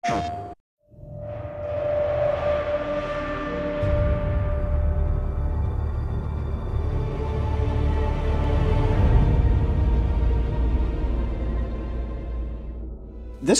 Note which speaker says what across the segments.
Speaker 1: This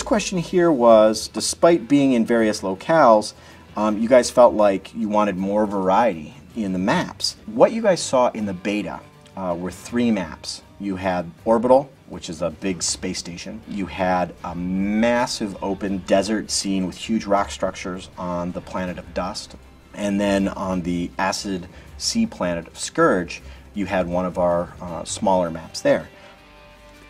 Speaker 1: question here was, despite being in various locales, you guys felt like you wanted more variety in the maps. What you guys saw in the beta were 3 maps. You had Orbital, which is a big space station. You had a massive open desert scene with huge rock structures on the planet of Dust. And then on the acid sea planet of Scourge, you had one of our smaller maps there.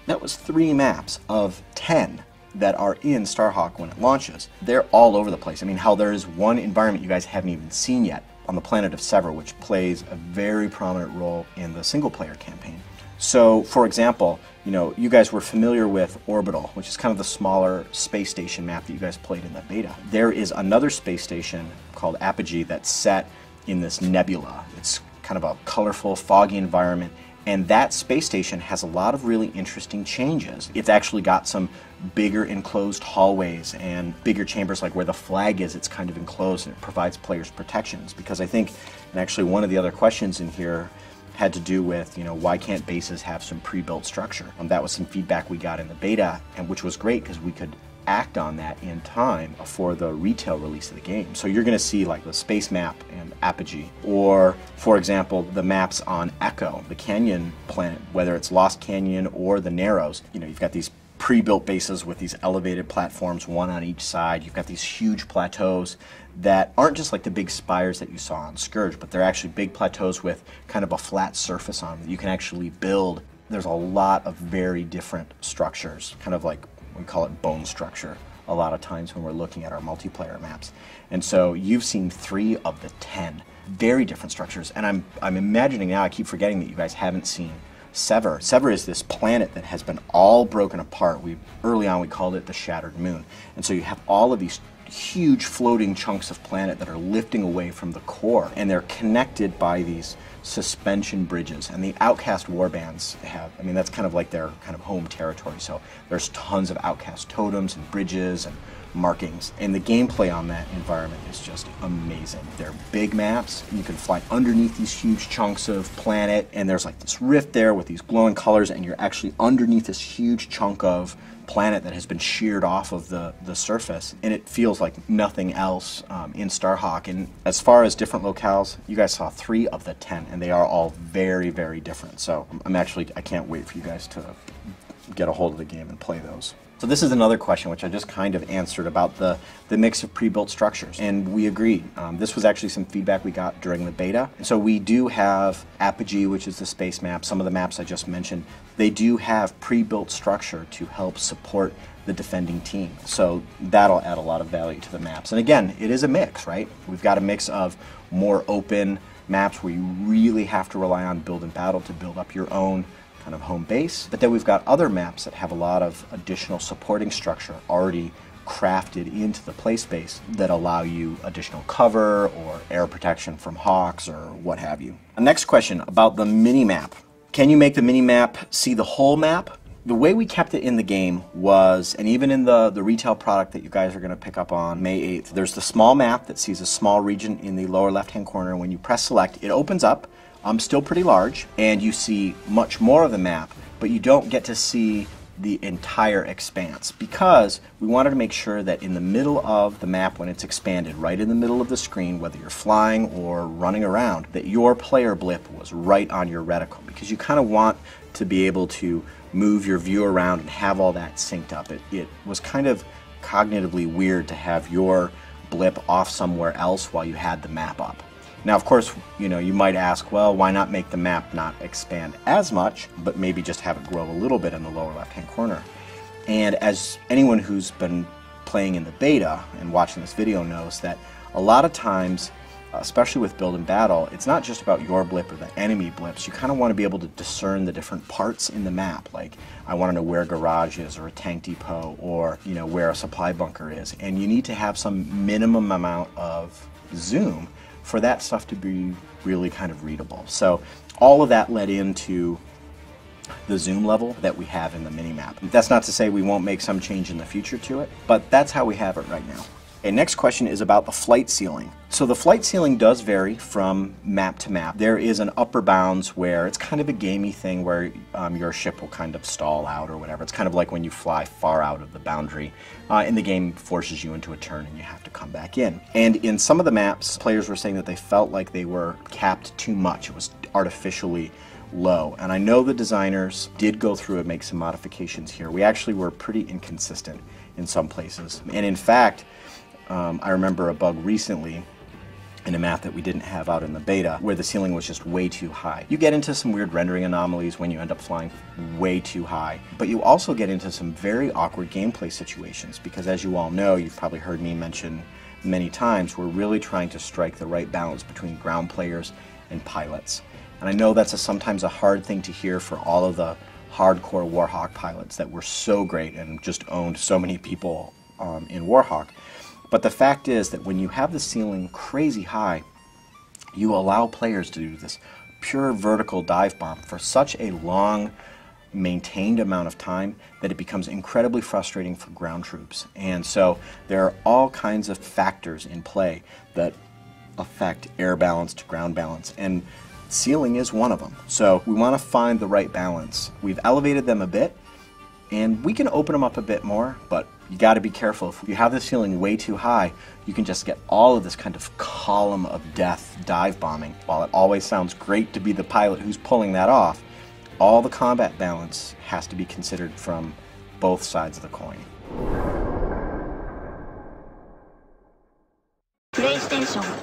Speaker 1: That was 3 maps of 10 that are in Starhawk when it launches. They're all over the place. I mean, how there is one environment you guys haven't even seen yet on the planet of Sever, which plays a very prominent role in the single-player campaign. So, for example, you guys were familiar with Orbital, which is kind of the smaller space station map that you guys played in the beta. There is another space station called Apogee that's set in this nebula. It's kind of a colorful, foggy environment. And that space station has a lot of really interesting changes. It's actually got some bigger enclosed hallways and bigger chambers, like where the flag is, it's kind of enclosed and it provides players protections. Because I think, and actually one of the other questions in here had to do with, why can't bases have some pre-built structure? That was some feedback we got in the beta, and which was great because we could act on that in time for the retail release of the game. So you're going to see like the space map and Apogee, or for example the maps on Echo, the canyon planet, whether it's Lost Canyon or the Narrows. You've got these pre-built bases with these elevated platforms, one on each side. You've got these huge plateaus that aren't just like the big spires that you saw on Scourge, but they're actually big plateaus with kind of a flat surface on them that you can actually build. There's a lot of very different structures, kind of like we call it bone structure a lot of times when we're looking at our multiplayer maps. And so you've seen 3 of the 10 very different structures. And I'm imagining now, I keep forgetting that you guys haven't seen Sever. Sever is this planet that has been all broken apart. Early on we called it the Shattered Moon. And so you have all of these huge floating chunks of planet that are lifting away from the core, and they're connected by these suspension bridges. And the Outcast warbands that's kind of like their kind of home territory. So there's tons of Outcast totems and bridges and markings, and the gameplay on that environment is just amazing. They're big maps. You can fly underneath these huge chunks of planet, and there's like this rift there with these glowing colors, and you're actually underneath this huge chunk of planet that has been sheared off of the surface, and it feels like nothing else in Starhawk. And as far as different locales, you guys saw 3 of the 10, and they are all very, very different. So I can't wait for you guys to get a hold of the game and play those. So this is another question which I just kind of answered about the mix of pre-built structures, and we agreed. This was actually some feedback we got during the beta. And so we do have Apogee, which is the space map. Some of the maps I just mentioned, they do have pre-built structure to help support the defending team. So that'll add a lot of value to the maps. And again, it is a mix, right? We've got a mix of more open maps where you really have to rely on build and battle to build up your own kind of home base. But then we've got other maps that have a lot of additional supporting structure already crafted into the play space that allow you additional cover or air protection from hawks or what have you. Next question about the mini-map. Can you make the mini-map see the whole map? The way we kept it in the game was, and even in the retail product that you guys are going to pick up on May 8th, there's the small map that sees a small region in the lower left-hand corner. When you press select, it opens up. Still pretty large, and you see much more of the map, but you don't get to see the entire expanse, because we wanted to make sure that in the middle of the map, when it's expanded, right in the middle of the screen, whether you're flying or running around, that your player blip was right on your reticle, because you kind of want to be able to move your view around and have all that synced up. It was kind of cognitively weird to have your blip off somewhere else while you had the map up. Now, of course, you might ask, well, why not make the map not expand as much, but maybe just have it grow a little bit in the lower left-hand corner? And as anyone who's been playing in the beta and watching this video knows, that a lot of times, especially with build and battle, it's not just about your blip or the enemy blips. You kind of want to be able to discern the different parts in the map. Like, I want to know where a garage is, or a tank depot, or where a supply bunker is. And you need to have some minimum amount of zoom for that stuff to be really kind of readable. So all of that led into the zoom level that we have in the Minimap. That's not to say we won't make some change in the future to it, but that's how we have it right now. Okay, next question is about the flight ceiling. So the flight ceiling does vary from map to map. There is an upper bounds where it's kind of a gamey thing where your ship will kind of stall out or whatever. It's kind of like when you fly far out of the boundary and the game forces you into a turn and you have to come back in. And in some of the maps, players were saying that they felt like they were capped too much. It was artificially low. And I know the designers did go through and make some modifications here. We actually were pretty inconsistent in some places. And in fact, I remember a bug recently in a map that we didn't have out in the beta where the ceiling was just way too high. You get into some weird rendering anomalies when you end up flying way too high, but you also get into some very awkward gameplay situations because, as you all know, you've probably heard me mention many times, we're really trying to strike the right balance between ground players and pilots. And I know that's sometimes a hard thing to hear for all of the hardcore Warhawk pilots that were so great and just owned so many people in Warhawk. But the fact is that when you have the ceiling crazy high, you allow players to do this pure vertical dive bomb for such a long, maintained amount of time that it becomes incredibly frustrating for ground troops. And so there are all kinds of factors in play that affect air balance to ground balance, and ceiling is one of them. So we want to find the right balance. We've elevated them a bit, and we can open them up a bit more, but you got to be careful. If you have the ceiling way too high, you can just get all of this kind of column of death dive bombing. While it always sounds great to be the pilot who's pulling that off, all the combat balance has to be considered from both sides of the coin.
Speaker 2: PlayStation